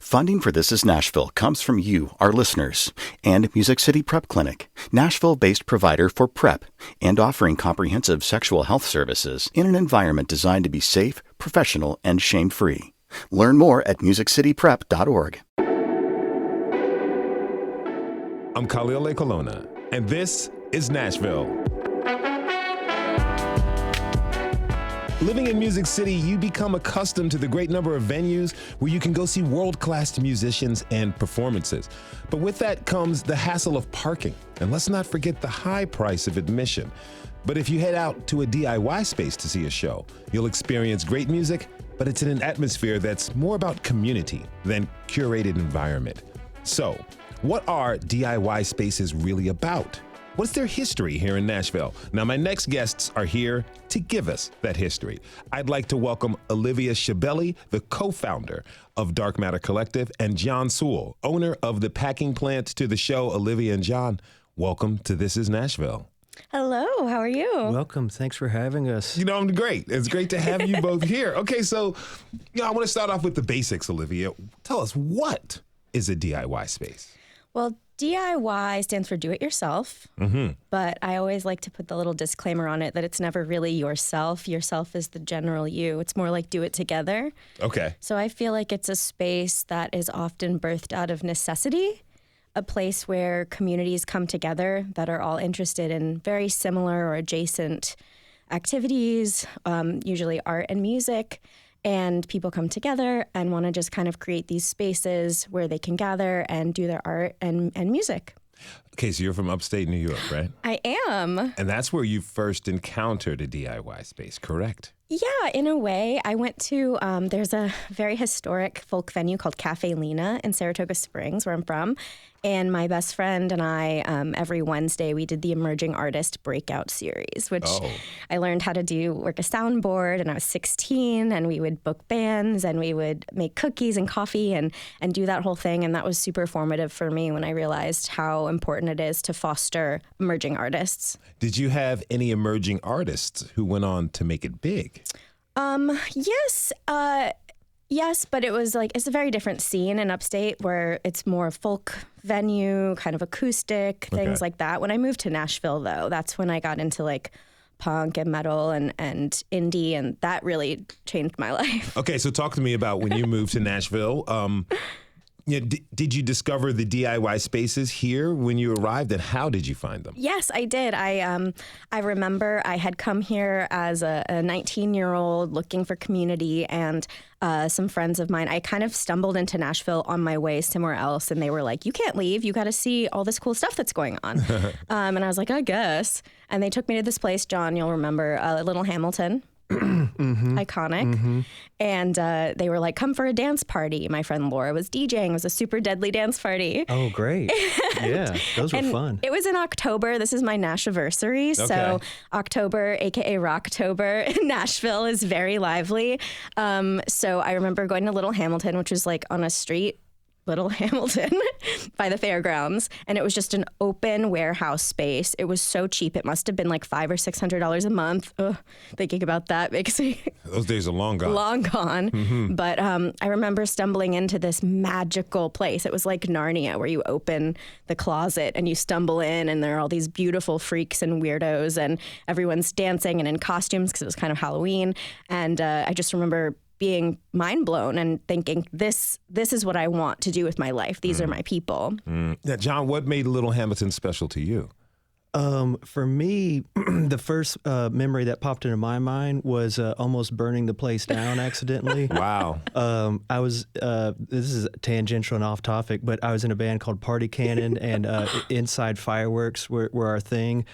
Funding for This Is Nashville comes from you, our listeners, and Music City Prep Clinic, Nashville-based provider for PrEP, and offering comprehensive sexual health services in an environment designed to be safe, professional, and shame-free. Learn more at musiccityprep.org. I'm Khalil Colonna, and this is Nashville. Living in Music City, you become accustomed to the great number of venues where you can go see world-class musicians and performances. But with that comes the hassle of parking. And let's not forget the high price of admission. But if you head out to a DIY space to see a show, you'll experience great music, but it's in an atmosphere that's more about community than curated environment. So, what are DIY spaces really about? What's their history here in Nashville? Now, my next guests are here to give us that history. I'd like to welcome Olivia Schiavelli, the co-founder of Dark Matter Collective, and John Sewell, owner of the packing plant, to the show. Olivia and John, welcome to This Is Nashville. Hello, how are you? Welcome. Thanks for having us. I'm great. It's great to have you both here. Okay, so I want to start off with the basics, Olivia. Tell us, what is a DIY space? Well, DIY stands for do it yourself, but I always like to put the little disclaimer on it that it's never really yourself. Yourself is the general you. It's more like do it together. Okay. So I feel like it's a space that is often birthed out of necessity, a place where communities come together that are all interested in very similar or adjacent activities, usually art and music. And people come together and want to just kind of create these spaces where they can gather and do their art and music. Okay, so you're from upstate New York, right? I am. And that's where you first encountered a DIY space, correct? Yeah, in a way. I went to, there's a very historic folk venue called Cafe Lena in Saratoga Springs, where I'm from. And my best friend and I, every Wednesday, we did the Emerging Artist Breakout Series, which I learned how to work a soundboard, and I was 16, and we would book bands, and we would make cookies and coffee and do that whole thing. And that was super formative for me when I realized how important it is to foster emerging artists. Did you have any emerging artists who went on to make it big? Yes, but it was it's a very different scene in upstate where it's more folk venue, kind of acoustic, things like that. When I moved to Nashville, though, that's when I got into punk and metal and indie, and that really changed my life. Okay, so talk to me about when you moved to Nashville. Did you discover the DIY spaces here when you arrived, and how did you find them? Yes, I did. I remember I had come here as a 19-year-old looking for community, and some friends of mine, I kind of stumbled into Nashville on my way somewhere else, and they were like, you can't leave. You got to see all this cool stuff that's going on. And I was like, I guess. And they took me to this place, John, you'll remember, Little Hamilton. Iconic. And they were like, come for a dance party. My friend Laura was DJing. It was a super deadly dance party. Oh, great. Yeah, those were fun. It was in October. This is my Nashversary. So October, aka Rocktober in Nashville, is very lively. So I remember going to Little Hamilton, which was on a street, Little Hamilton, by the fairgrounds, and it was just an open warehouse space. It was so cheap. It must have been $500 or $600 a month. Ugh, thinking about that makes me... Those days are long gone. Long gone. But I remember stumbling into this magical place. It was like Narnia, where you open the closet and you stumble in, and there are all these beautiful freaks and weirdos, and everyone's dancing and in costumes because it was kind of Halloween. And I just remember being mind blown and thinking, this is what I want to do with my life. These are my people. Now, John, what made Little Hamilton special to you? For me, the first memory that popped into my mind was almost burning the place down accidentally. Wow. I was, this is tangential and off topic, but I was in a band called Party Cannon, and Inside Fireworks were our thing,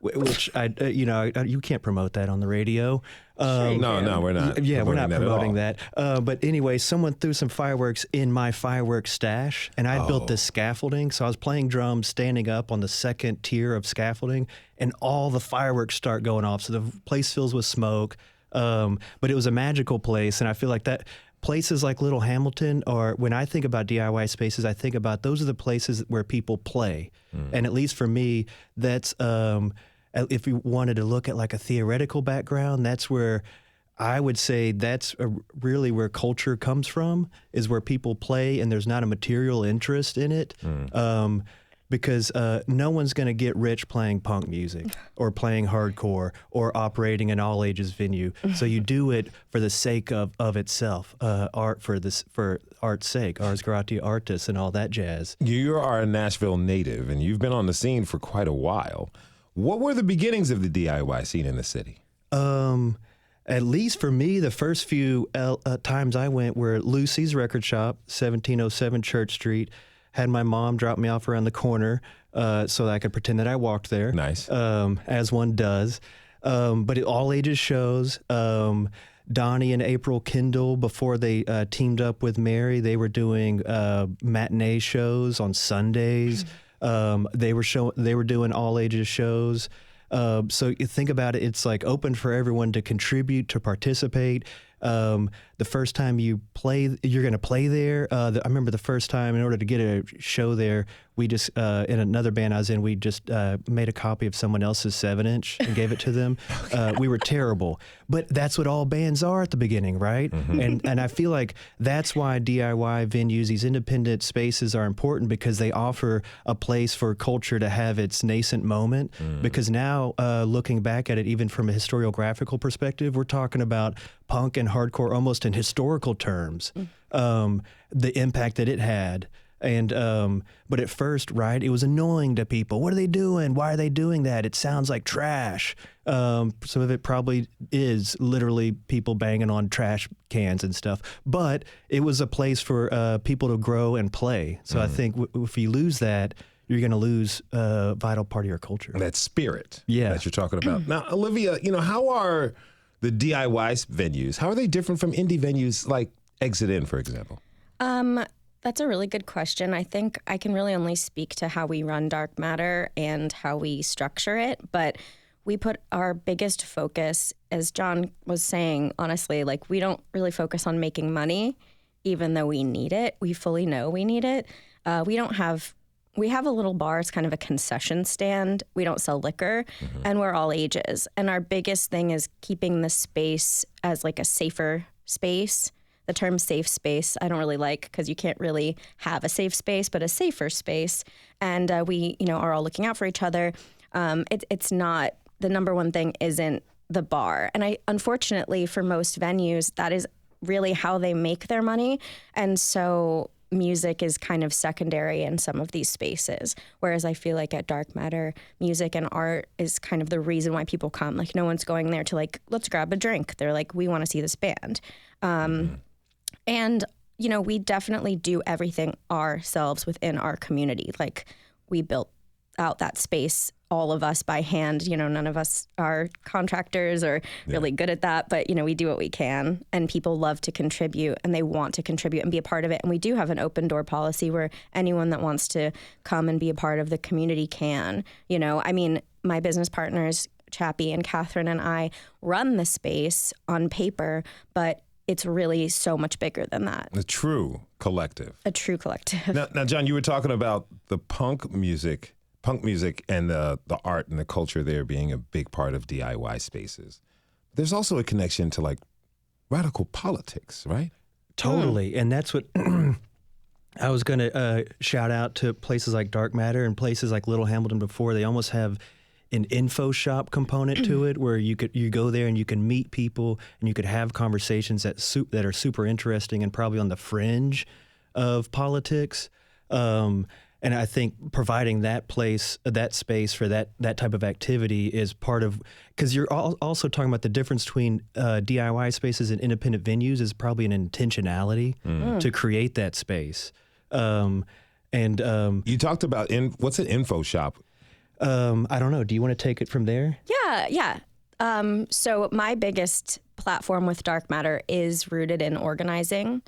which you can't promote that on the radio. No, we're not. Yeah, we're not promoting that. But anyway, someone threw some fireworks in my fireworks stash, and I built this scaffolding. So I was playing drums, standing up on the second tier of scaffolding, and all the fireworks start going off. So the place fills with smoke. But it was a magical place, and I feel like that places like Little Hamilton, or when I think about DIY spaces, I think about those are the places where people play. And at least for me, that's if you wanted to look at a theoretical background, that's where I would say that's really where culture comes from, is where people play and there's not a material interest in it. Because no one's going to get rich playing punk music or playing hardcore or operating an all ages venue. So you do it for the sake of itself, art for art's sake, ars gratia artis and all that jazz. You are a Nashville native and you've been on the scene for quite a while. What were the beginnings of the DIY scene in the city? At least for me, the first few times I went were Lucy's Record Shop, 1707 Church Street. Had my mom drop me off around the corner so that I could pretend that I walked there. Nice. As one does. But all ages shows. Donnie and April Kendall, before they teamed up with Mary, they were doing matinee shows on Sundays. They were doing all ages shows. So you think about it, it's like open for everyone to contribute, to participate. The first time you're going to play there. I remember the first time, in order to get a show there, we just, in another band I was in, we just made a copy of someone else's 7-inch and gave it to them. We were terrible. But that's what all bands are at the beginning, right? Mm-hmm. And I feel like that's why DIY venues, these independent spaces are important, because they offer a place for culture to have its nascent moment. Because now, looking back at it, even from a historiographical perspective, we're talking about punk and hardcore almost in historical terms, the impact that it had. And but at first, right, it was annoying to people. What are they doing? Why are they doing that? It sounds like trash. Some of it probably is literally people banging on trash cans and stuff. But it was a place for people to grow and play. So I think if you lose that, you're going to lose a vital part of your culture. That spirit that you're talking about. Now, Olivia, how are the DIY venues, how are they different from indie venues like Exit In, for example? That's a really good question. I think I can really only speak to how we run Dark Matter and how we structure it, but we put our biggest focus, as John was saying, honestly, like we don't really focus on making money, even though we need it. We fully know we need it. We have a little bar. It's kind of a concession stand. We don't sell liquor, and we're all ages. And our biggest thing is keeping the space as like a safer space. The term safe space I don't really like, because you can't really have a safe space, but a safer space. And we, are all looking out for each other. It's not, the number one thing isn't the bar. And unfortunately for most venues, that is really how they make their money. And so music is kind of secondary in some of these spaces. Whereas I feel like at Dark Matter, music and art is kind of the reason why people come. Like no one's going there to like, let's grab a drink. They're like, we want to see this band. And, we definitely do everything ourselves within our community. Like we built out that space, all of us by hand. None of us are contractors or really good at that, but, we do what we can, and people love to contribute and they want to contribute and be a part of it. And we do have an open door policy where anyone that wants to come and be a part of the community can. My business partners, Chappie and Catherine, and I run the space on paper, but it's really so much bigger than that. A true collective. Now, John, you were talking about the punk music and the art and the culture there being a big part of DIY spaces. There's also a connection to like radical politics, right? Totally. And that's what I was going to shout out to places like Dark Matter and places like Little Hamilton before. They almost have an info shop component to it, where you go there and you can meet people and you could have conversations that are super interesting and probably on the fringe of politics. And I think providing that space for that type of activity is part of, because you're also talking about the difference between DIY spaces and independent venues is probably an intentionality to create that space. You talked about what's an info shop? I don't know. Do you want to take it from there? Yeah. So my biggest platform with Dark Matter is rooted in organizing.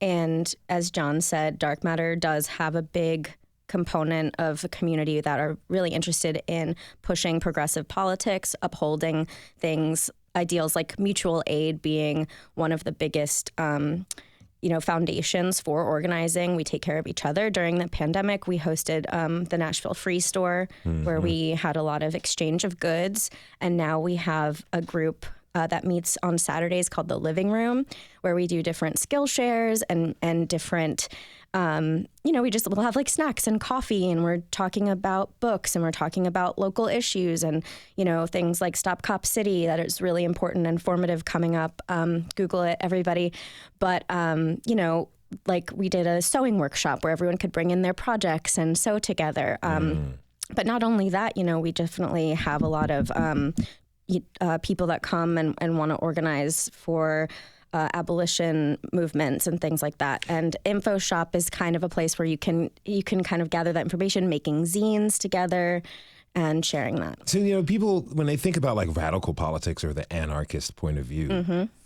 And as John said, Dark Matter does have a big component of the community that are really interested in pushing progressive politics, upholding things, ideals like mutual aid being one of the biggest foundations for organizing. We take care of each other. During the pandemic, we hosted the Nashville Free Store, where we had a lot of exchange of goods. And now we have a group that meets on Saturdays called the Living Room, where we do different skill shares and different, we'll have like snacks and coffee, and we're talking about books, and we're talking about local issues, and, things like Stop Cop City, that is really important and formative coming up. Google it, everybody. But, like we did a sewing workshop where everyone could bring in their projects and sew together. But not only that, we definitely have a lot of people that come and want to organize for abolition movements and things like that. And Info Shop is kind of a place where you can kind of gather that information, making zines together and sharing that. So, people, when they think about like radical politics or the anarchist point of view,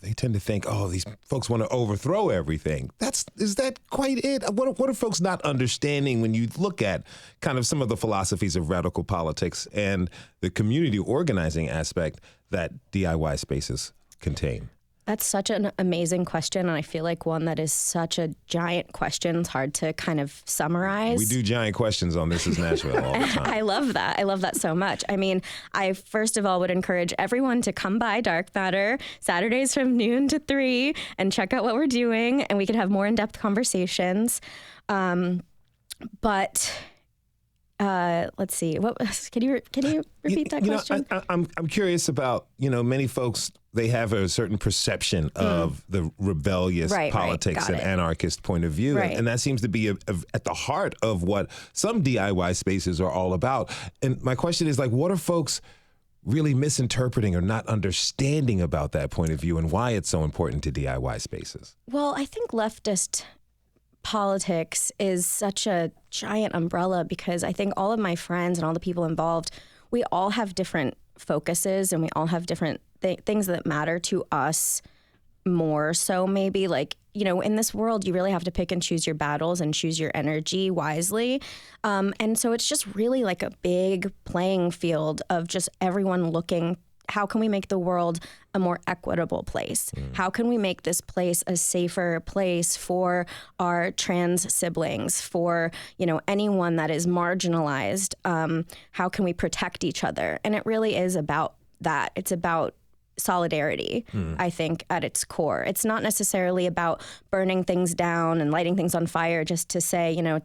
they tend to think, oh, these folks want to overthrow everything. Is that quite it? What are folks not understanding when you look at kind of some of the philosophies of radical politics and the community organizing aspect that DIY spaces contain? That's such an amazing question, and I feel like one that is such a giant question. It's hard to kind of summarize. We do giant questions on This Is Nashville all the time. I love that. I love that so much. I mean, I first of all would encourage everyone to come by Dark Matter Saturdays from noon to 3 and check out what we're doing, and we could have more in-depth conversations. But let's see. What can you repeat that question? I'm curious about, many folks, they have a certain perception of the rebellious politics and anarchist point of view. Right. And that seems to be at the heart of what some DIY spaces are all about. And my question is, like, what are folks really misinterpreting or not understanding about that point of view and why it's so important to DIY spaces? Well, I think leftist politics is such a giant umbrella because I think all of my friends and all the people involved, we all have different focuses and we all have different things that matter to us more. So maybe like, in this world, you really have to pick and choose your battles and choose your energy wisely. And so it's just really like a big playing field of just everyone looking, how can we make the world a more equitable place? How can we make this place a safer place for our trans siblings, for, anyone that is marginalized? How can we protect each other? And it really is about that. It's about solidarity, I think, at its core. It's not necessarily about burning things down and lighting things on fire just to say,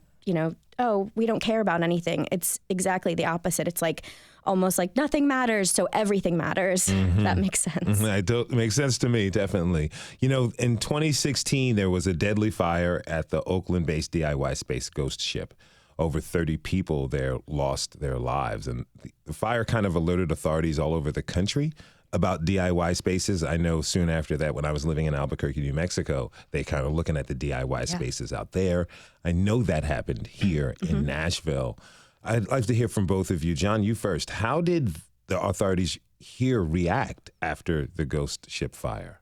oh, we don't care about anything. It's exactly the opposite. It's like almost like nothing matters, so everything matters. That makes sense. It makes sense to me, definitely. In 2016, there was a deadly fire at the Oakland-based DIY space Ghost Ship. Over 30 people there lost their lives. And the fire kind of alerted authorities all over the country about DIY spaces. I know soon after that, when I was living in Albuquerque, New Mexico, they kind of looking at the DIY spaces out there. I know that happened here in Nashville. I'd like to hear from both of you. John, you first. How did the authorities here react after the Ghost Ship fire?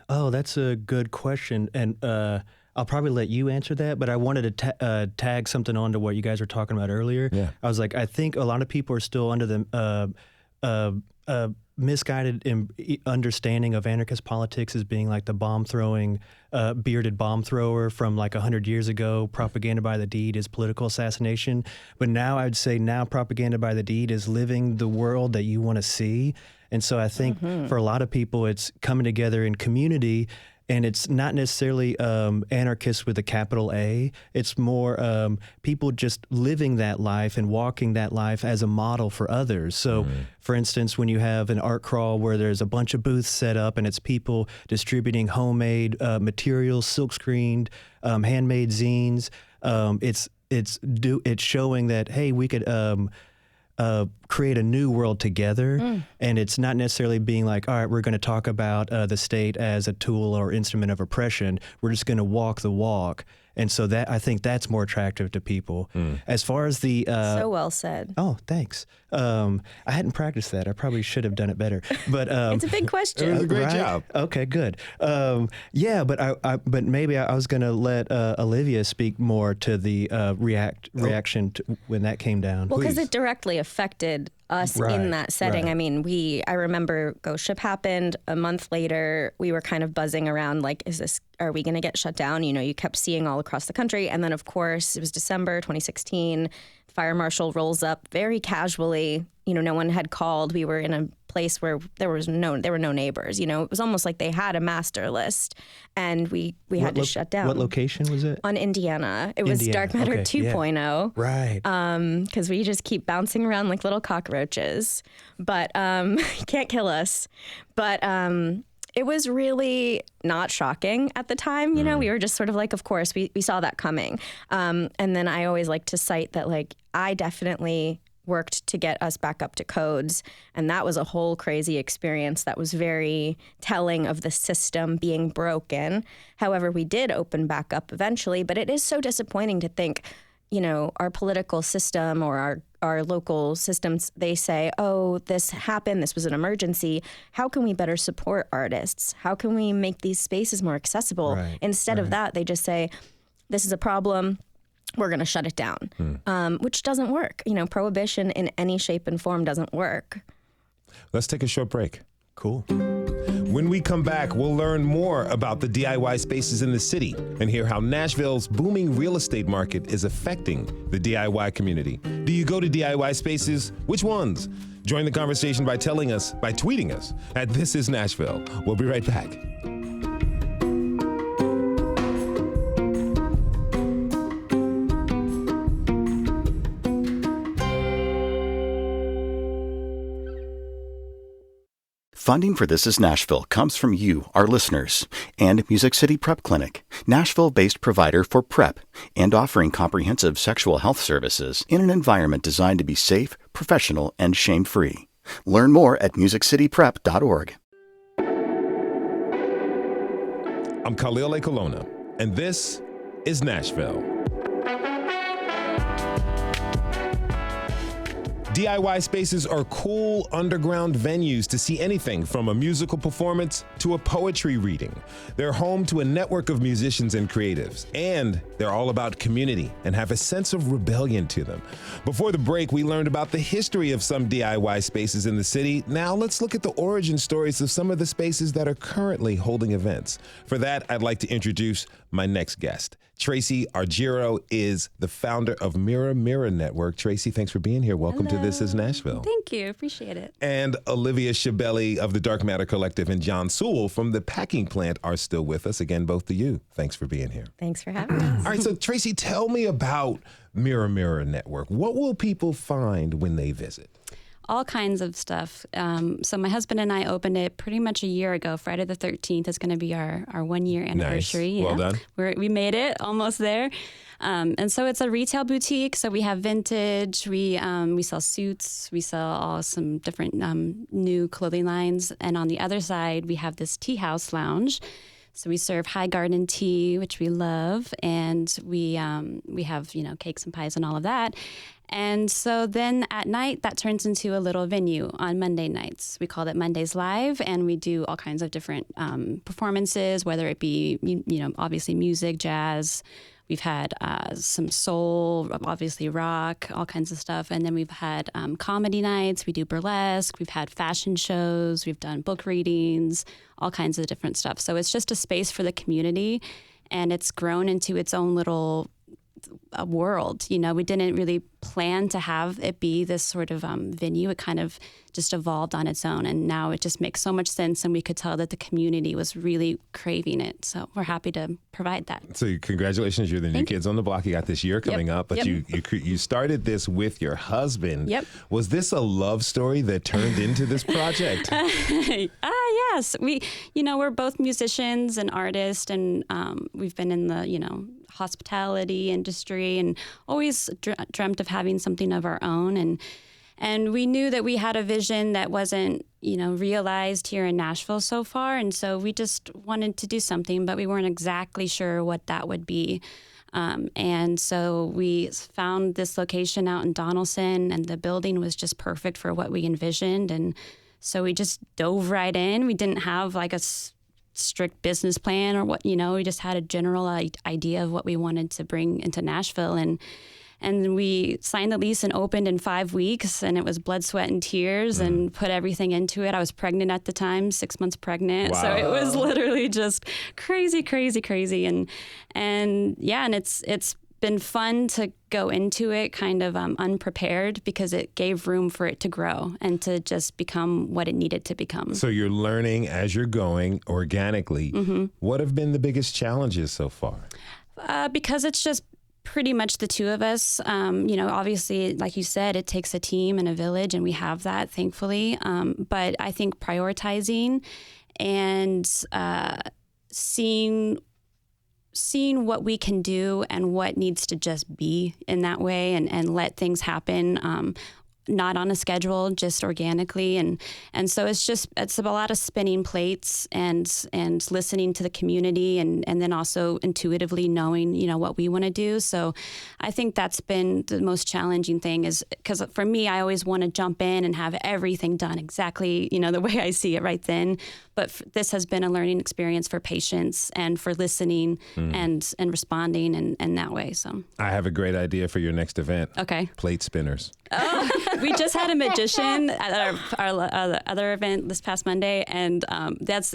Oh, that's a good question. And I'll probably let you answer that, but I wanted to tag something onto what you guys were talking about earlier. Yeah. I was like, I think a lot of people are still under the misguided understanding of anarchist politics as being like the bomb-throwing, bearded bomb thrower from like 100 years ago. Propaganda by the deed is political assassination. But now I'd say propaganda by the deed is living the world that you want to see. And so I think for a lot of people, it's coming together in community. And it's not necessarily anarchists with a capital A. It's more people just living that life and walking that life as a model for others. So, for instance, when you have an art crawl where there's a bunch of booths set up and it's people distributing homemade materials, silk-screened, handmade zines, it's showing that, hey, we could create a new world together. And it's not necessarily being like, all right, we're going to talk about the state as a tool or instrument of oppression. We're just going to walk the walk. And so that I think that's more attractive to people. As far as the so well said. Oh, thanks. I hadn't practiced that. I probably should have done it better. But it's a big question. It was a great job. Okay, good. Yeah, but maybe I was going to let Olivia speak more to the reaction to when that came down. Well, because it directly affected us in that setting. Right. I mean, I remember Ghost Ship happened. A month later, we were kind of buzzing around like, are we going to get shut down? You kept seeing all across the country. And then, of course, it was December 2016. Fire marshal rolls up very casually. No one had called. We were in place where there were no neighbors. It was almost like they had a master list, and we had to shut down. What location was it? On Indiana. It was Dark Matter 2.0. Yeah. Right. Because we just keep bouncing around like little cockroaches, but you can't kill us. But it was really not shocking at the time. We were just sort of like, of course, we saw that coming. And then I always like to cite that, like, I definitely worked to get us back up to codes. And that was a whole crazy experience that was very telling of the system being broken. However, we did open back up eventually, but it is so disappointing to think, our political system or our local systems, they say, oh, this happened, this was an emergency. How can we better support artists? How can we make these spaces more accessible? Right, Instead of that, they just say, this is a problem, we're going to shut it down, which doesn't work. Prohibition in any shape and form doesn't work. Let's take a short break. Cool. When we come back, we'll learn more about the DIY spaces in the city and hear how Nashville's booming real estate market is affecting the DIY community. Do you go to DIY spaces? Which ones? Join the conversation by tweeting us at This Is Nashville. We'll be right back. Funding for This Is Nashville comes from you, our listeners, and Music City Prep Clinic, Nashville-based provider for PrEP and offering comprehensive sexual health services in an environment designed to be safe, professional, and shame-free. Learn more at musiccityprep.org. I'm Khalil A. Colonna, and this is Nashville. DIY spaces are cool underground venues to see anything from a musical performance to a poetry reading. They're home to a network of musicians and creatives, and they're all about community and have a sense of rebellion to them. Before the break, we learned about the history of some DIY spaces in the city. Now let's look at the origin stories of some of the spaces that are currently holding events. For that, I'd like to introduce my next guest. Tracy Argiro is the founder of Mirror Mirror Network. Tracy, thanks for being here. Welcome to This Is Nashville. Thank you. Appreciate it. And Olivia Shabelli of the Dark Matter Collective and John Sewell from the Packing Plant are still with us. Again, both of you. Thanks for being here. Thanks for having us. All right, so Tracy, tell me about Mirror Mirror Network. What will people find when they visit? All kinds of stuff. So my husband and I opened it pretty much a year ago. Friday the 13th is going to be our 1 year anniversary. Nice. Well done. We made it, almost there. And so it's a retail boutique. So we have vintage. We sell suits. We sell some different new clothing lines. And on the other side, we have this tea house lounge. So we serve high garden tea, which we love, and we have cakes and pies and all of that. And so then at night, that turns into a little venue on Monday nights. We call it Mondays Live, and we do all kinds of different performances, whether it be obviously music, jazz. We've had some soul, obviously rock, all kinds of stuff. And then we've had comedy nights. We do burlesque. We've had fashion shows. We've done book readings, all kinds of different stuff. So it's just a space for the community, and it's grown into its own little world. We didn't really plan to have it be this sort of venue. It kind of just evolved on its own, and now it just makes so much sense, and we could tell that the community was really craving it. So we're happy to provide that. So congratulations, you're the new kids on the block. You got this year coming up, but you started this with your husband. Yep. Was this a love story that turned into this project? Yes. We're both musicians and artists, and we've been in the, hospitality industry and always dreamt of having something of our own. And we knew that we had a vision that wasn't, realized here in Nashville so far. And so we just wanted to do something, but we weren't exactly sure what that would be. And so we found this location out in Donaldson, and the building was just perfect for what we envisioned. And so we just dove right in. We didn't have like a strict business plan or what, we just had a general idea of what we wanted to bring into Nashville. And we signed the lease and opened in 5 weeks, and it was blood, sweat, and tears, and put everything into it. I was pregnant at the time, 6 months pregnant. Wow. So it was literally just crazy. And it's been fun to go into it kind of unprepared, because it gave room for it to grow and to just become what it needed to become. So you're learning as you're going organically. What have been the biggest challenges so far? Because it's just pretty much the two of us. Obviously, like you said, it takes a team and a village, and we have that, thankfully. But I think prioritizing and seeing what we can do and what needs to just be in that way, and let things happen, not on a schedule, just organically. And so it's a lot of spinning plates and listening to the community, and then also intuitively knowing, what we want to do. So I think that's been the most challenging thing, is because for me, I always want to jump in and have everything done exactly, the way I see it right then. But this has been a learning experience for patience and for listening and responding and that way. So I have a great idea for your next event. Okay. Plate spinners. Oh, we just had a magician at our other event this past Monday, and that's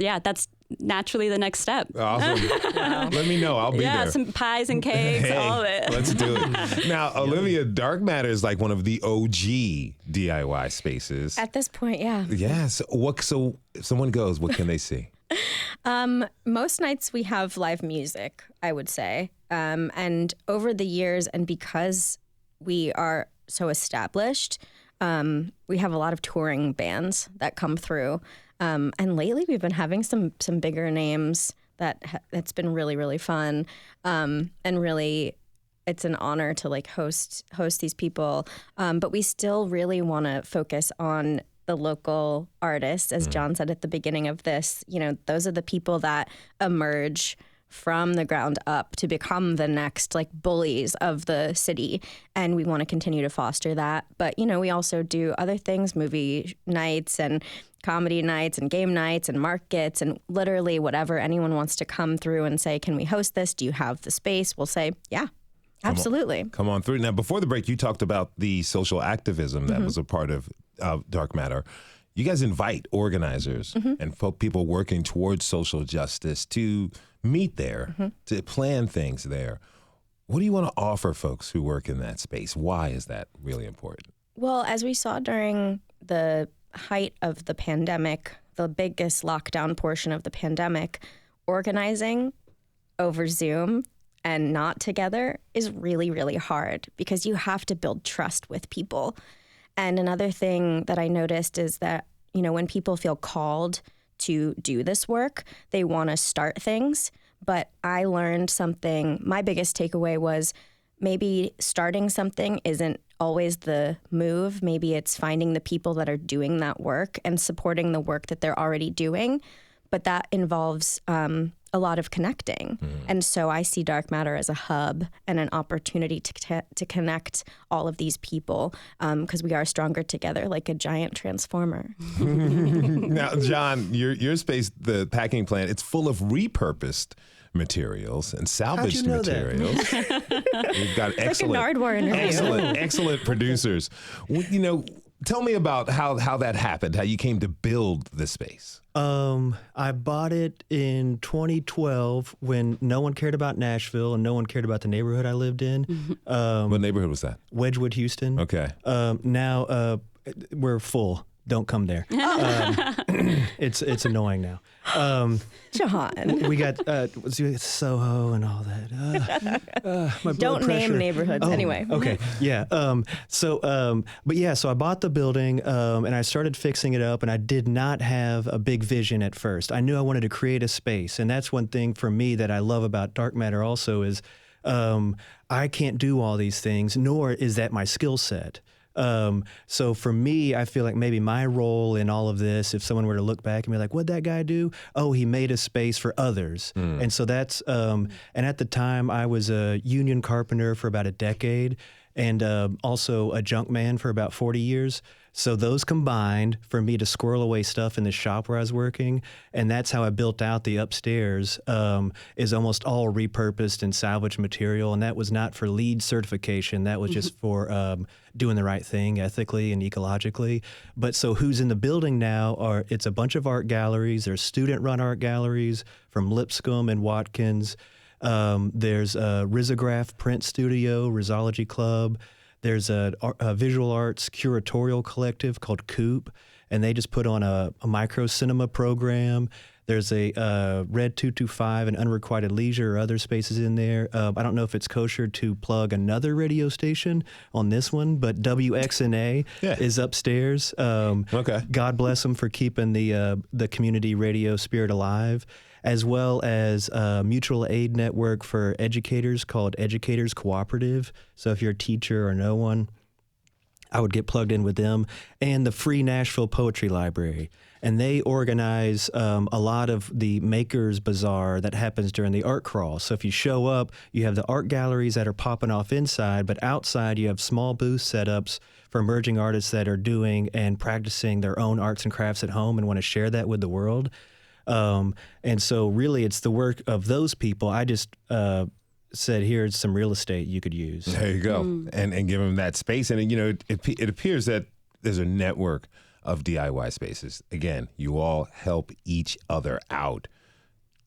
naturally the next step. Awesome. Let me know. I'll be there. Yeah, some pies and cakes, Hey, all of it. Let's do it. Now, Olivia, Dark Matter is like one of the OG DIY spaces. At this point, yeah. Yes. So if someone goes, what can they see? Most nights we have live music, I would say. And over the years, and because we are so established, we have a lot of touring bands that come through. And lately we've been having some bigger names that's been really, really fun. And really, it's an honor to host these people. But we still really want to focus on the local artists, as John said at the beginning of this. Those are the people that emerge from the ground up to become the next bullies of the city. And we want to continue to foster that. But, we also do other things, movie nights and comedy nights and game nights and markets, and literally whatever anyone wants to come through and say, can we host this? Do you have the space? We'll say, yeah, absolutely. Come on through. Now, before the break, you talked about the social activism that was a part of Dark Matter. You guys invite organizers and people working towards social justice to meet there, to plan things there. What do you want to offer folks who work in that space? Why is that really important? Well, as we saw during the height of the pandemic, the biggest lockdown portion of the pandemic, organizing over Zoom and not together is really, really hard, because you have to build trust with people. And another thing that I noticed is that, when people feel called to do this work, they want to start things. But I learned something. My biggest takeaway was maybe starting something isn't always the move. Maybe it's finding the people that are doing that work and supporting the work that they're already doing. But that involves a lot of connecting. And so I see Dark Matter as a hub and an opportunity to connect all of these people, because we are stronger together, like a giant transformer. Now, John, your space, the packing plant, it's full of repurposed materials and salvaged materials. We've got excellent producers. Tell me about how that happened, how you came to build the space. I bought it in 2012 when no one cared about Nashville and no one cared about the neighborhood I lived in. What neighborhood was that? Wedgwood, Houston. Okay. Now we're full. Don't come there. It's annoying now. John. We got Soho and all that. My blood Don't pressure. name neighborhoods anyway. Okay. Yeah. So I bought the building and I started fixing it up, and I did not have a big vision at first. I knew I wanted to create a space, and that's one thing for me that I love about Dark Matter also is I can't do all these things, nor is that my skill set. So for me, I feel like maybe my role in all of this, if someone were to look back and be like, what'd that guy do? Oh, he made a space for others. And so that's, and at the time I was a union carpenter for about a decade, and also a junk man for about 40 years. So those combined for me to squirrel away stuff in the shop where I was working, and that's how I built out the upstairs, is almost all repurposed and salvaged material, and that was not for LEED certification. That was just for doing the right thing ethically and ecologically. But so who's in the building now it's a bunch of art galleries. There's student-run art galleries from Lipscomb and Watkins. There's a Risograph Print Studio, Risology Club. There's a visual arts curatorial collective called Coop, and they just put on a micro cinema program. There's a Red 225 and Unrequited Leisure or other spaces in there. I don't know if it's kosher to plug another radio station on this one, but WXNA is upstairs. Okay. God bless them for keeping the community radio spirit alive, as well as a mutual aid network for educators called Educators Cooperative. So if you're a teacher or know one, I would get plugged in with them, and the Free Nashville Poetry Library. And they organize a lot of the Makers Bazaar that happens during the art crawl. So if you show up, you have the art galleries that are popping off inside, but outside you have small booth setups for emerging artists that are doing and practicing their own arts and crafts at home and want to share that with the world. And so really it's the work of those people. I just said, here's some real estate you could use. There you go. And give them that space. And, you know, it appears that there's a network of DIY spaces. Again, you all help each other out.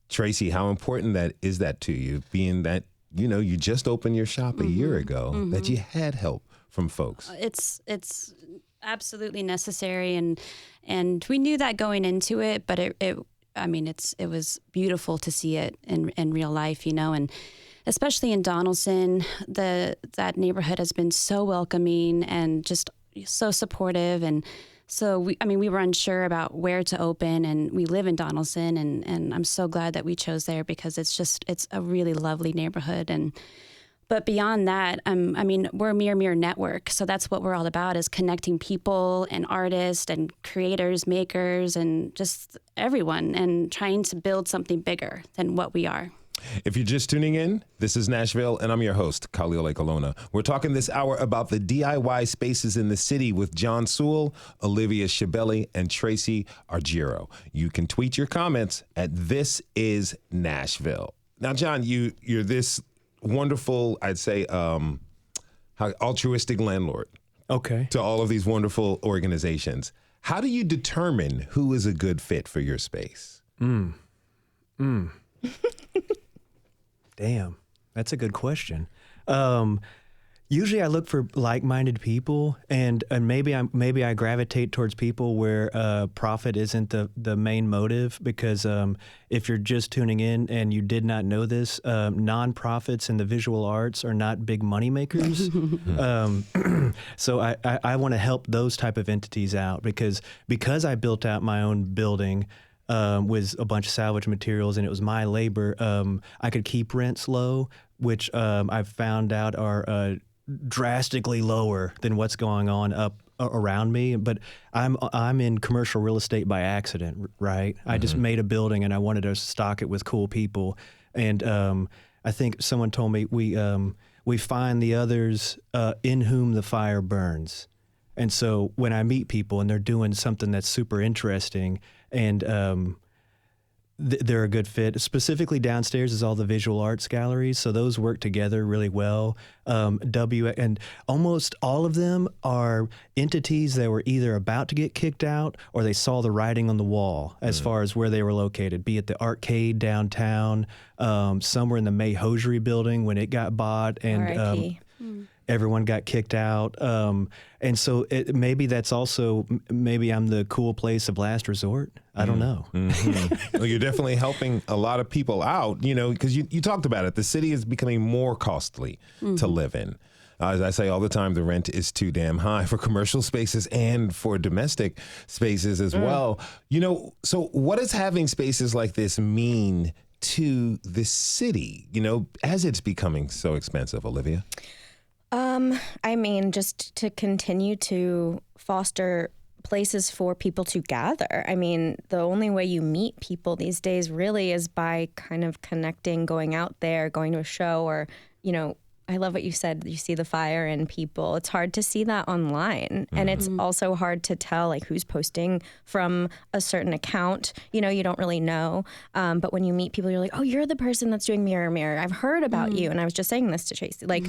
Tracy, how important is that to you, being that, you know, you just opened your shop a year ago, that you had help from folks? It's absolutely necessary, and we knew that going into it, but it was beautiful to see it in real life, you know, and especially in Donaldson, that neighborhood has been so welcoming and just so supportive. And so we were unsure about where to open, and we live in Donaldson, and I'm so glad that we chose there because it's a really lovely neighborhood. But beyond that, we're a Mirror Network, so that's what we're all about, is connecting people and artists and creators, makers, and just everyone, and trying to build something bigger than what we are. If you're just tuning in, this is Nashville, and I'm your host, Khalil Ekolona. We're talking this hour about the DIY spaces in the city with John Sewell, Olivia Schiavelli, and Tracy Argiro. You can tweet your comments at This Is Nashville. Now, John, you're this wonderful, I'd say, altruistic landlord. Okay. To all of these wonderful organizations. How do you determine who is a good fit for your space? Damn, that's a good question. Usually I look for like-minded people, and maybe I gravitate towards people where profit isn't the main motive, because if you're just tuning in and you did not know this, nonprofits in the visual arts are not big money makers. So I want to help those type of entities out, because I built out my own building with a bunch of salvage materials, and it was my labor. I could keep rents low, which I've found out are drastically lower than what's going on up around me. But I'm in commercial real estate by accident, right? I just made a building and I wanted to stock it with cool people. And I think someone told me we find the others in whom the fire burns. And so when I meet people and they're doing something that's super interesting, and they're a good fit. Specifically downstairs is all the visual arts galleries, so those work together really well. And almost all of them are entities that were either about to get kicked out or they saw the writing on the wall as far as where they were located, be it the arcade downtown, somewhere in the May Hosiery building when it got bought, and everyone got kicked out. And so maybe that's also, maybe I'm the cool place of last resort. I don't know. Well, you're definitely helping a lot of people out, you know, because you talked about it. The city is becoming more costly to live in. As I say all the time, the rent is too damn high for commercial spaces and for domestic spaces as well. You know, so what does having spaces like this mean to the city, you know, as it's becoming so expensive, Olivia? Just to continue to foster places for people to gather. I mean, the only way you meet people these days really is by kind of connecting, going out there, going to a show, or, you know, I love what you said, you see the fire in people. It's hard to see that online. And it's also hard to tell, like, who's posting from a certain account. You know, you don't really know. But when you meet people, you're like, oh, you're the person that's doing Mirror. I've heard about you. And I was just saying this to Tracy. Like,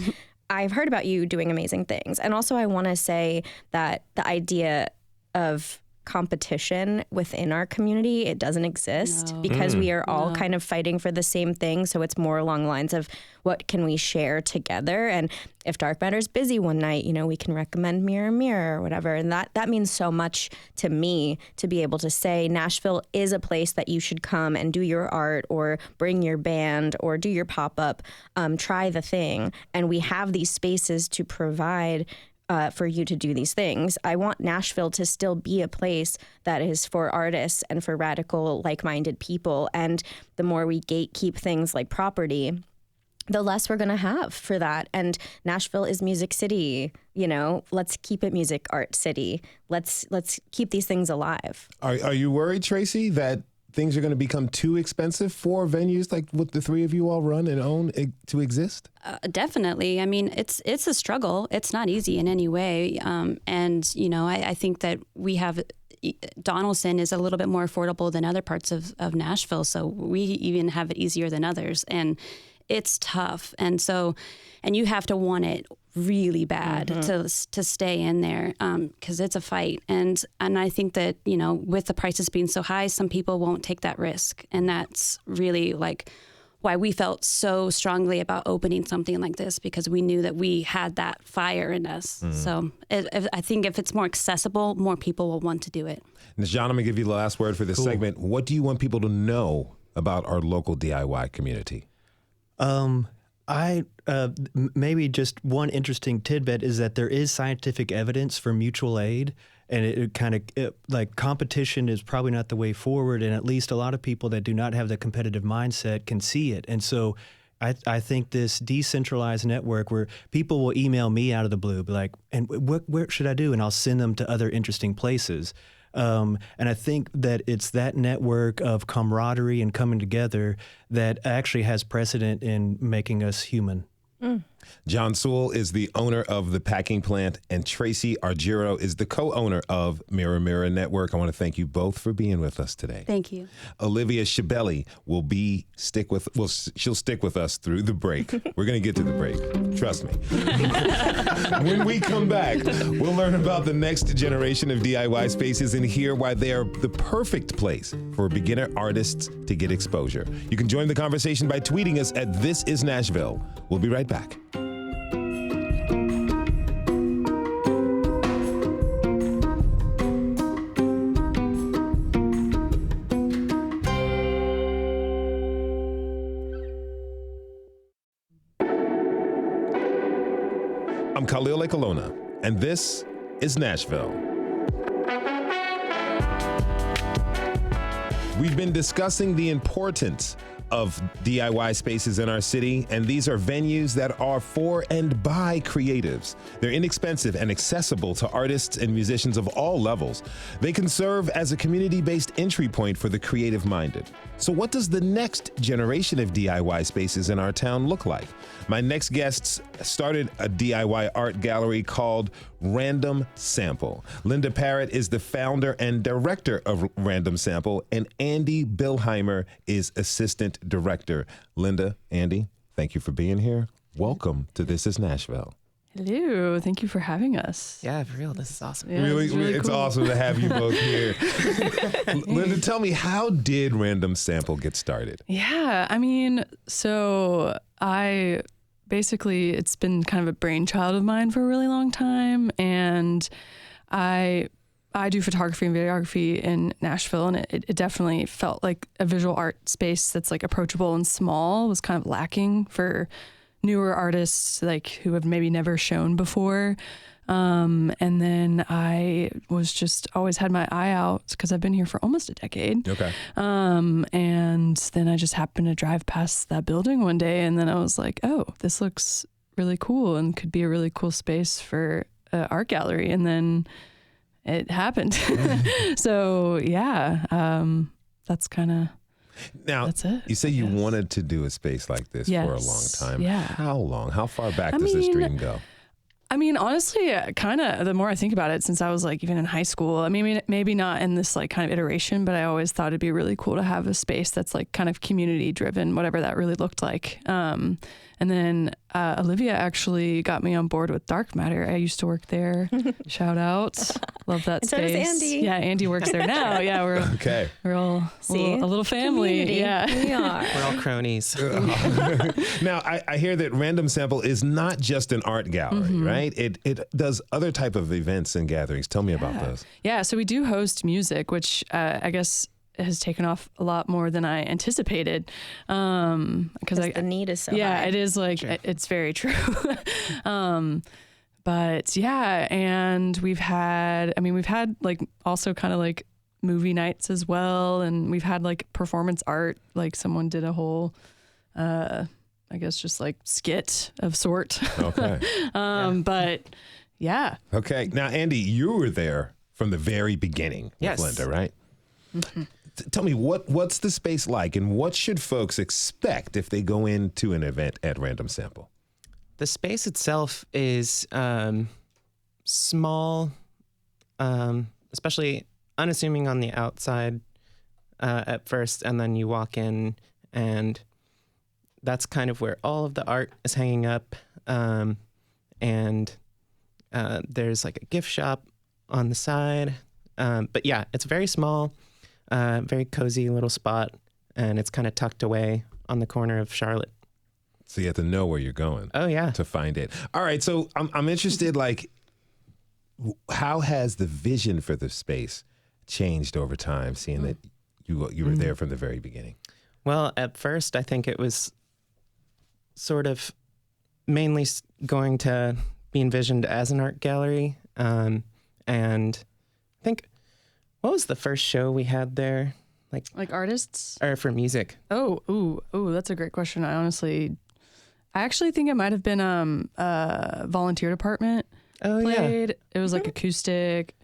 I've heard about you doing amazing things. And also I want to say that the idea of competition within our community. It doesn't exist because we are all kind of fighting for the same thing. So it's more along the lines of what can we share together? And if Dark Matter's busy one night, we can recommend Mirror Mirror or whatever. And that means so much to me to be able to say Nashville is a place that you should come and do your art or bring your band or do your pop-up, try the thing. And we have these spaces to provide for you to do these things. I want Nashville to still be a place that is for artists and for radical, like-minded people. And the more we gatekeep things like property, the less we're going to have for that. And Nashville is Music City. Let's keep it Music Art City. Let's keep these things alive. Are you worried, Tracy, that things are going to become too expensive for venues like what the three of you all run and own to exist? Definitely. I mean, it's a struggle. It's not easy in any way. I think that we have Donaldson is a little bit more affordable than other parts of Nashville. So we even have it easier than others. And it's tough. And you have to want it really bad to stay in there because it's a fight. And I think that, with the prices being so high, some people won't take that risk. And that's really why we felt so strongly about opening something like this, because we knew that we had that fire in us. So I think if it's more accessible, more people will want to do it. Najah, I'm going to give you the last word for this segment. What do you want people to know about our local DIY community? Maybe just one interesting tidbit is that there is scientific evidence for mutual aid, and it kind of competition is probably not the way forward. And at least a lot of people that do not have the competitive mindset can see it. And so I think this decentralized network where people will email me out of the blue, be like, and where should I do? And I'll send them to other interesting places. And I think that it's that network of camaraderie and coming together that actually has precedent in making us human. John Sewell is the owner of The Packing Plant, and Tracy Argiro is the co-owner of Mirror Mirror Network. I want to thank you both for being with us today. Thank you. Olivia Shabelli she'll stick with us through the break. We're going to get to the break. Trust me. When we come back, we'll learn about the next generation of DIY spaces and hear why they are the perfect place for beginner artists to get exposure. You can join the conversation by tweeting us at This Is Nashville. We'll be right back. I'm Khalil Ekalona, and this is Nashville. We've been discussing the importance of DIY spaces in our city, and these are venues that are for and by creatives. They're inexpensive and accessible to artists and musicians of all levels. They can serve as a community-based entry point for the creative-minded. So what does the next generation of DIY spaces in our town look like? My next guests started a DIY art gallery called Random Sample. Linda Parrott is the founder and director of Random Sample, and Andy Bilheimer is assistant director. Linda, Andy, thank you for being here. Welcome to This Is Nashville. Hello, thank you for having us. Yeah, for real, this is awesome. Yeah, Really it's cool. Awesome to have you both here. Linda, tell me, how did Random Sample get started? Yeah, I mean, so it's been kind of a brainchild of mine for a really long time, and I do photography and videography in Nashville, and it definitely felt like a visual art space that's like approachable and small was kind of lacking for newer artists who have maybe never shown before. And then I was just always had my eye out because I've been here for almost a decade. Okay. And then I just happened to drive past that building one day, and then I was like, oh, this looks really cool and could be a really cool space for an art gallery. And then it happened. So yeah, that's kind of. Now, that's it, you say you wanted to do a space like this for a long time. Yeah. How long? How far back does this dream go? I mean, honestly, kind of the more I think about it, since I was even in high school, I mean, maybe not in this kind of iteration, but I always thought it'd be really cool to have a space that's kind of community driven, whatever that really looked like. And And then Olivia actually got me on board with Dark Matter. I used to work there. Shout out. Love that And so space. does Andy. Yeah, Andy works there now. Yeah, we're all a little family. Community. Yeah. We are. We're all cronies. Now, I hear that Random Sample is not just an art gallery, right? It does other type of events and gatherings. Tell me about those. Yeah, so we do host music, which I guess has taken off a lot more than I anticipated. Because The need is so high. it is like, it's very true. But yeah, and we've had like also kind of like movie nights as well. And we've had like performance art, like someone did a whole, I guess just like skit of sort. Okay. But yeah. Okay. Now, Andy, you were there from the very beginning Yes. with Linda, right? Tell me, what's the space like, and what should folks expect if they go into an event at Random Sample? The space itself is small, especially unassuming on the outside at first, and then you walk in, and that's kind of where all of the art is hanging up, and there's like a gift shop on the side. But yeah, it's very small, very cozy little spot, and it's kind of tucked away on the corner of Charlotte. So you have to know where you're going. Oh, yeah. To find it. All right. So I'm interested, like, how has the vision for the space changed over time, seeing that you were there from the very beginning? Well, at first, I think it was sort of mainly going to be envisioned as an art gallery. And I think, what was the first show we had there? Like artists? Or for music? Oh, that's a great question. I actually think it might have been volunteer department played. It was like acoustic.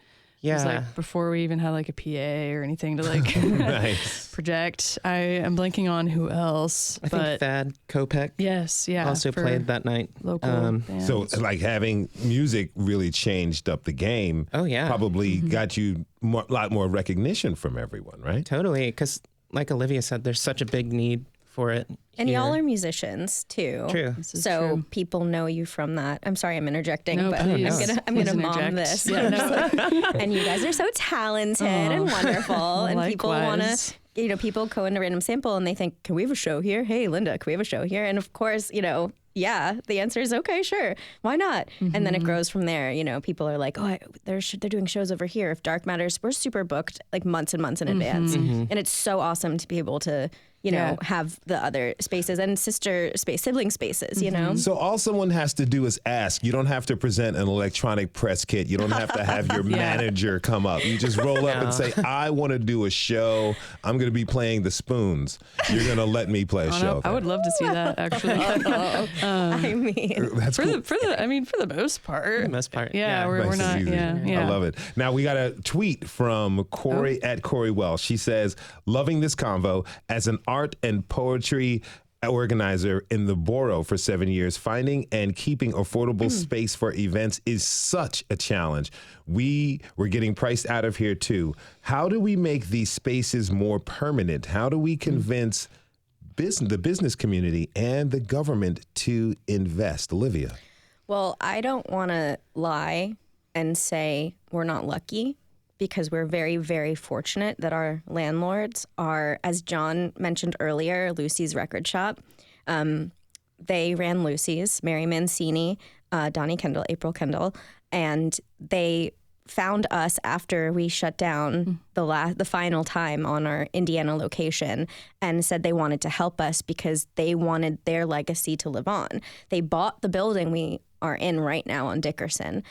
Yeah. It was like before we even had like a PA or anything to like Nice. project. I am blanking on who else. I think Thad Kopech Yes, yeah. also for played that night. Local bands. So, like, having music really changed up the game. Oh, yeah. Probably got you a lot more recognition from everyone, right? Totally, because like Olivia said, there's such a big need for it. And here. y'all are musicians too. True. This is So true. people know you from that. I'm sorry, I'm interjecting, No, but please. I'm Please gonna mom interject. this. Yeah, no. And you guys are so talented and wonderful, and people want Likewise. to, people go into Random Sample and they think, can we have a show here? Hey, Linda, can we have a show here? And of course, yeah, the answer is okay, sure, why not? And then it grows from there. People are like, oh, they're doing shows over here. If Dark Matters, we're super booked like months and months in advance, and it's so awesome to be able to have the other spaces and sibling spaces, So all someone has to do is ask. You don't have to present an electronic press kit. You don't have to have your manager come up. You just roll up and say, I want to do a show. I'm going to be playing the Spoons. You're going to let me play a show. I would love to see that actually. I mean, That's cool. for the most part. For the most part, Yeah, we're Nice not. and easy. Yeah. I love it. Now we got a tweet from Corey at Corey Wells. She says, loving this convo as an art and poetry organizer in the borough for 7 years. Finding and keeping affordable space for events is such a challenge. We were getting priced out of here too. How do we make these spaces more permanent? How do we convince the business community and the government to invest? Olivia. well, I don't want to lie and say we're not lucky, because we're very, very fortunate that our landlords are, as John mentioned earlier, Lucy's Record Shop. They ran Lucy's, Mary Mancini, Donnie Kendall, April Kendall, and they found us after we shut down the final time on our Indiana location, and said they wanted to help us because they wanted their legacy to live on. They bought the building we are in right now on Dickerson,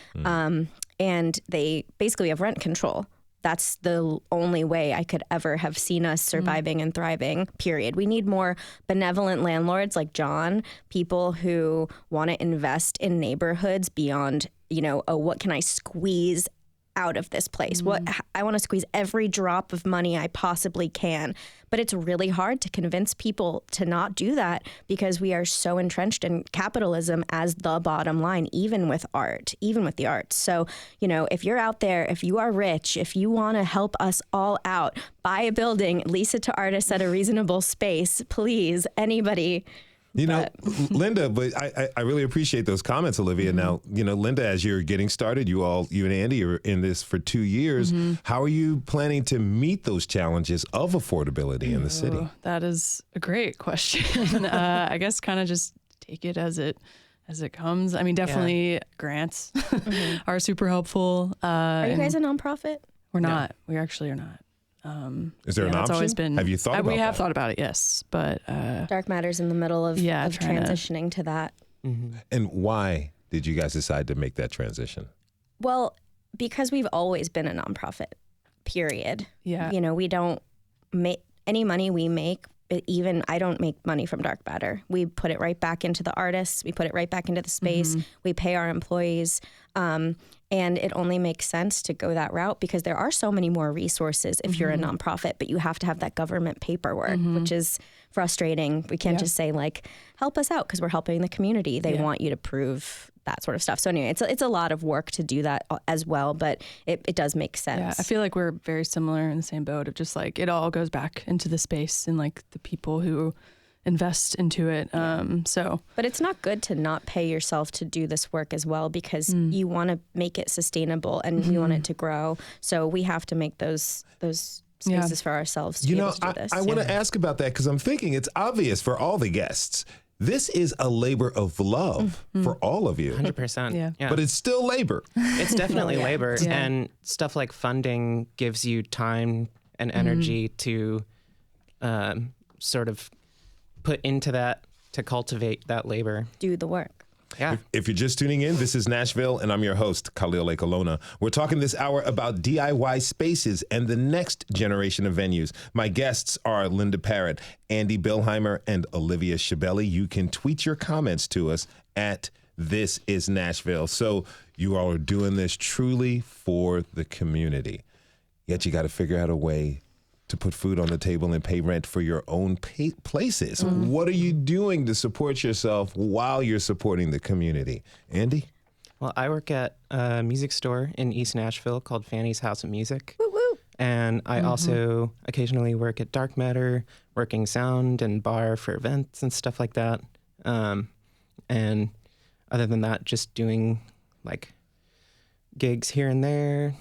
and we have rent control. That's the only way I could ever have seen us surviving and thriving, period. We need more benevolent landlords like John, people who want to invest in neighborhoods beyond, what can I squeeze out of this place? I want to squeeze every drop of money I possibly can. But it's really hard to convince people to not do that, because we are so entrenched in capitalism as the bottom line, even with art, even with the arts. So, if you're out there, if you are rich, if you want to help us all out, buy a building, lease it to artists at a reasonable space, please, anybody, You know, Linda, but I really appreciate those comments, Olivia. Now, you know, Linda, as you're getting started, you and Andy are in this for 2 years. How are you planning to meet those challenges of affordability in the city? That is a great question. I guess kind of just take it as it comes. I mean, definitely grants are super helpful. Are you guys a nonprofit? We're not. We actually are not. Is there an option? Always been, have you thought about We have that? thought about it, yes. But Dark Matter's in the middle of transitioning to that. And why did you guys decide to make that transition? Well, because we've always been a nonprofit, period. Yeah. You know, we don't make any money we make. Even I don't make money from Dark Matter. We put it right back into the artists. We put it right back into the space. We pay our employees. And it only makes sense to go that route because there are so many more resources if you're a nonprofit, but you have to have that government paperwork, which is frustrating. We can't just say like, help us out because we're helping the community. They want you to prove that sort of stuff. So anyway, it's a lot of work to do that as well, but it does make sense. Yeah, I feel like we're very similar in the same boat of just like, it all goes back into the space and like the people who invest into it. But it's not good to not pay yourself to do this work as well because you want to make it sustainable and you want it to grow. So we have to make those spaces for ourselves to be able to do this. I want to ask about that because I'm thinking it's obvious for all the guests. This is a labor of love for all of you. 100%. Yeah. But it's still labor. It's definitely labor. And stuff like funding gives you time and energy to sort of put into that, to cultivate that labor. Do the work. Yeah. If you're just tuning in, this is Nashville, and I'm your host, Khalil Ekolona. We're talking this hour about DIY spaces and the next generation of venues. My guests are Linda Parrott, Andy Billheimer, and Olivia Shabelli. You can tweet your comments to us at This Is Nashville. So you all are doing this truly for the community. Yet you got to figure out a way to put food on the table and pay rent for your own places. What are you doing to support yourself while you're supporting the community? Andy? Well, I work at a music store in East Nashville called Fanny's House of Music. Woo woo. And I also occasionally work at Dark Matter, working sound and bar for events and stuff like that. And other than that, just doing like gigs here and there.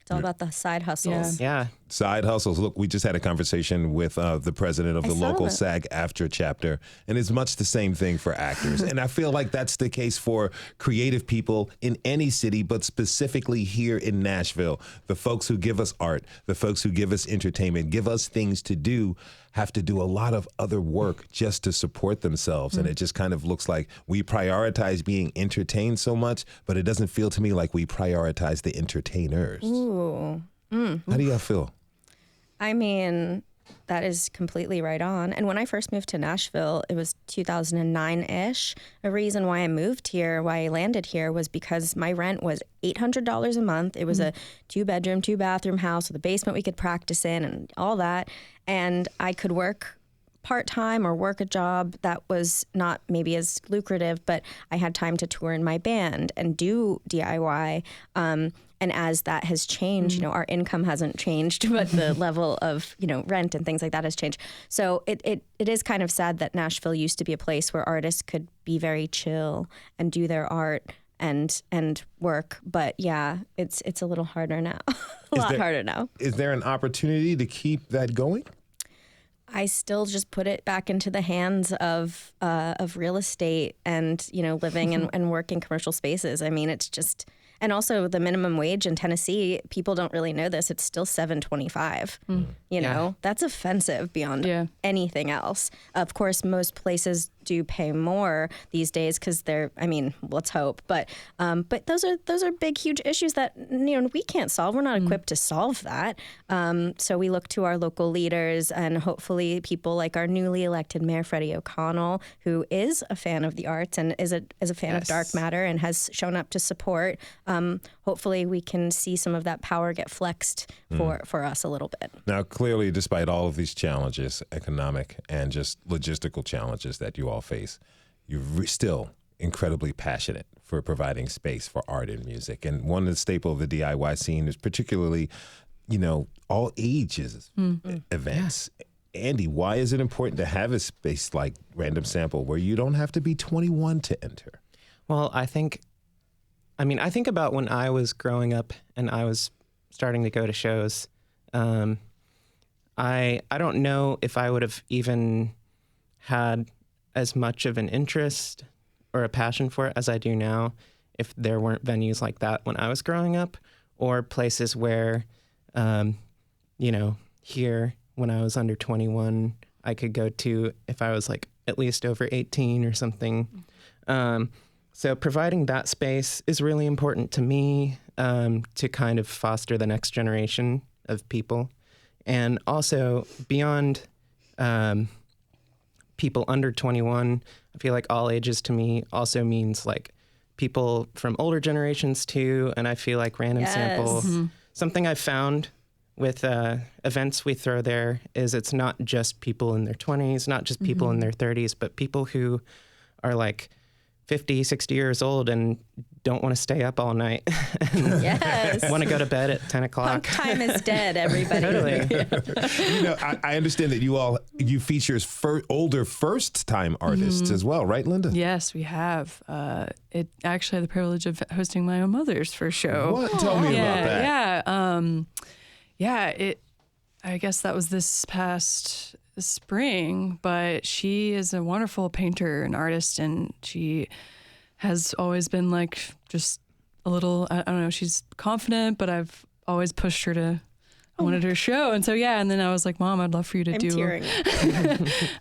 It's all about the side hustles. Yeah. Side hustles. Look, we just had a conversation with the president of the local SAG-AFTRA chapter, and it's much the same thing for actors. And I feel like that's the case for creative people in any city, but specifically here in Nashville. The folks who give us art, the folks who give us entertainment, give us things to do, have to do a lot of other work just to support themselves. And it just kind of looks like we prioritize being entertained so much, but it doesn't feel to me like we prioritize the entertainers. Ooh. How do y'all feel? I mean, that is completely right on. And when I first moved to Nashville, it was 2009-ish. A reason why I moved here, why I landed here, was because my rent was $800 a month. It was a 2-bedroom, 2-bathroom house with a basement we could practice in and all that. And I could work part-time or work a job that was not maybe as lucrative, but I had time to tour in my band and do DIY. And as that has changed, you know, our income hasn't changed, but the level of, you know, rent and things like that has changed. So it is kind of sad that Nashville used to be a place where artists could be very chill and do their art and work. But yeah, it's a little harder now. Harder now. Is there an opportunity to keep that going? I still just put it back into the hands of real estate and, you know, living and working commercial spaces. I mean, it's just, and also the minimum wage in Tennessee, people don't really know this. It's still $7.25. You know, that's offensive beyond anything else. Of course, most places do pay more these days because they're, I mean, let's hope. But those are big, huge issues that, you know, we can't solve. We're not equipped to solve that. So we look to our local leaders and hopefully people like our newly elected Mayor Freddie O'Connell, who is a fan of the arts and is a fan of Dark Matter and has shown up to support. Hopefully we can see some of that power get flexed for us a little bit. Now, clearly, despite all of these challenges, economic and just logistical challenges that you all face, you're still incredibly passionate for providing space for art and music. And one of the staple of the DIY scene is particularly, you know, all ages events. Andy, why is it important to have a space like Random Sample where you don't have to be 21 to enter? Well, I think about when I was growing up and I was starting to go to shows. I don't know if I would have even had as much of an interest or a passion for it as I do now if there weren't venues like that when I was growing up, or places where, here when I was under 21, I could go to if I was like at least over 18 or something. So providing that space is really important to me, to kind of foster the next generation of people. And also beyond people under 21, I feel like all ages to me also means like people from older generations too. And I feel like Random Sample, something I've found with events we throw there is it's not just people in their 20s, not just people in their 30s, but people who are like 50, 60 years old and don't want to stay up all night. Yes. Want to go to bed at 10 o'clock. Punk time is dead, everybody. Totally. I understand that you feature older first-time artists as well, right, Linda? Yes, we have. It actually had the privilege of hosting my own mother's first show. What? Tell me about that. Yeah. I guess that was this past spring, but she is a wonderful painter and artist, and she has always been like just a little, I don't know, she's confident, but I've always pushed her to, I wanted her to show. And so, and then I was like, Mom, I'd love for you to do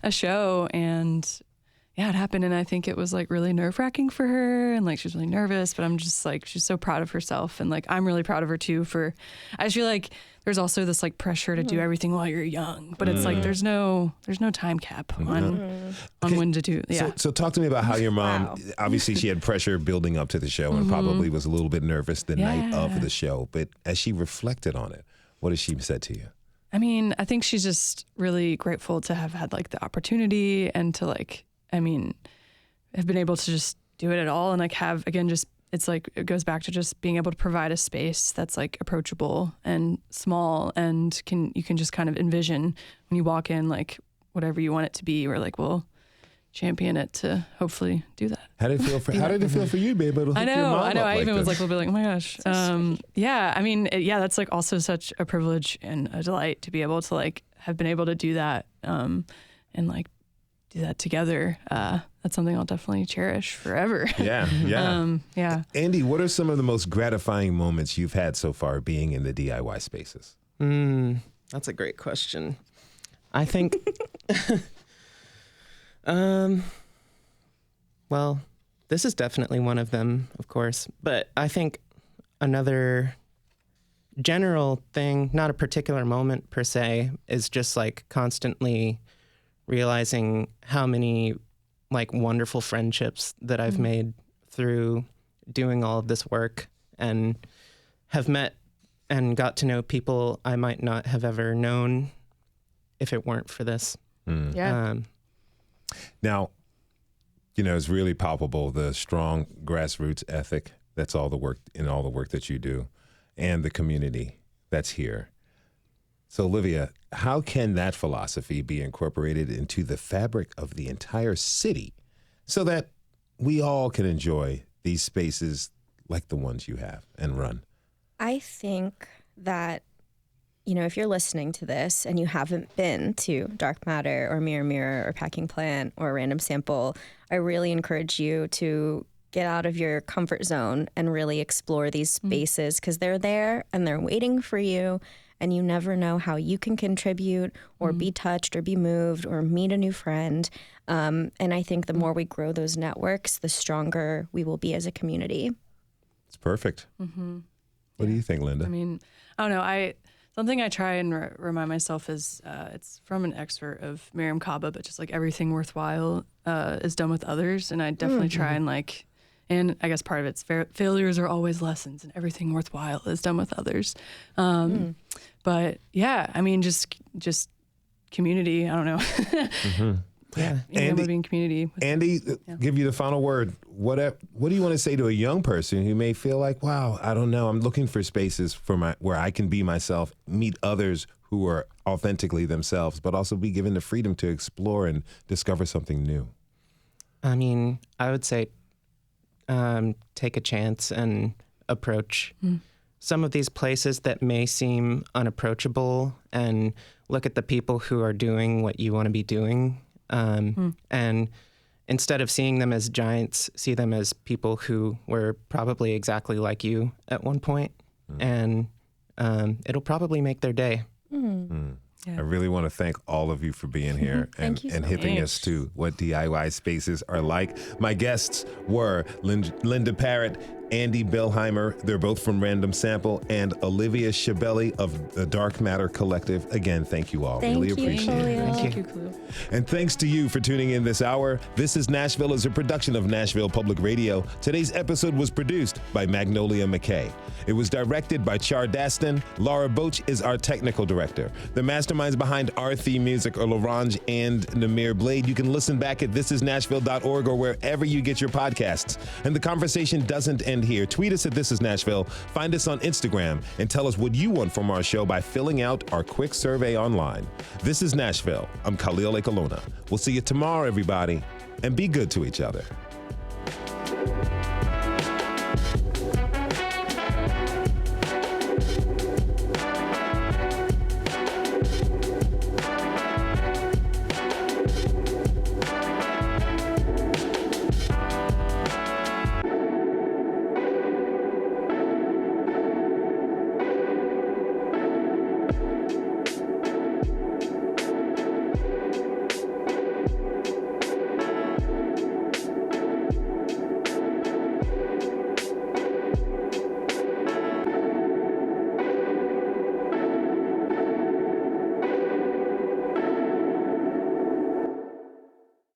a show. And yeah, it happened. And I think it was like really nerve-wracking for her. And like, she was really nervous, but I'm just like, she's so proud of herself. And like, I'm really proud of her too I just feel like there's also this like pressure to do everything while you're young, but it's like, there's no time cap on when to do. Yeah. So talk to me about how your mom, obviously she had pressure building up to the show and probably was a little bit nervous the night of the show, but as she reflected on it, what has she said to you? I mean, I think she's just really grateful to have had like the opportunity and to like, have been able to just do it at all and like have, again, just, it's like, it goes back to just being able to provide a space that's like approachable and small and you can just kind of envision when you walk in, like whatever you want it to be, or like, we'll champion it to hopefully do that. How did it feel for you, babe? I know. I even was like a little bit like, oh my gosh. That's like also such a privilege and a delight to be able to like have been able to do that and like do that together. That's something I'll definitely cherish forever. Yeah. Andy, what are some of the most gratifying moments you've had so far being in the DIY spaces? That's a great question. I think, well, this is definitely one of them, of course, but I think another general thing, not a particular moment per se, is just like constantly realizing how many like wonderful friendships that I've made through doing all of this work, and have met and got to know people I might not have ever known if it weren't for this. Now, it's really palpable, the strong grassroots ethic. That's all the work that you do, and the community that's here. So, Olivia, how can that philosophy be incorporated into the fabric of the entire city so that we all can enjoy these spaces like the ones you have and run? I think that, if you're listening to this and you haven't been to Dark Matter or Mirror Mirror or Packing Plant or Random Sample, I really encourage you to get out of your comfort zone and really explore these spaces, because they're there and they're waiting for you. And you never know how you can contribute or be touched or be moved or meet a new friend. And I think the more we grow those networks, the stronger we will be as a community. It's perfect. What do you think, Linda? I mean, I don't know. Something I try and remind myself is, it's from an excerpt of Miriam Kaba, but just like everything worthwhile is done with others. And I definitely try and like, and I guess part of it's failures are always lessons, and everything worthwhile is done with others. But yeah, I mean, just community. I don't know. Andy, being community. Andy, give you the final word. What do you want to say to a young person who may feel like, wow, I don't know, I'm looking for spaces where I can be myself, meet others who are authentically themselves, but also be given the freedom to explore and discover something new? I mean, I would say take a chance and approach some of these places that may seem unapproachable, and look at the people who are doing what you want to be doing. And instead of seeing them as giants, see them as people who were probably exactly like you at one point. And it'll probably make their day. I really want to thank all of you for being here and hipping us to what DIY spaces are like. My guests were Linda Parrott, Andy Billheimer, they're both from Random Sample, and Olivia Shabelli of the Dark Matter Collective. Again, thank you all. Really appreciate it. Thank you, Khalil. And thanks to you for tuning in this hour. This is Nashville is a production of Nashville Public Radio. Today's episode was produced by Magnolia McKay. It was directed by Char Daston. Laura Boach is our technical director. The masterminds behind our theme music are Larange and Namir Blade. You can listen back at thisisnashville.org or wherever you get your podcasts. And the conversation doesn't end here. Tweet us at This Is Nashville. Find us on Instagram and tell us what you want from our show by filling out our quick survey online. This is Nashville. I'm Khalil Ekalona. We'll see you tomorrow, everybody, and be good to each other.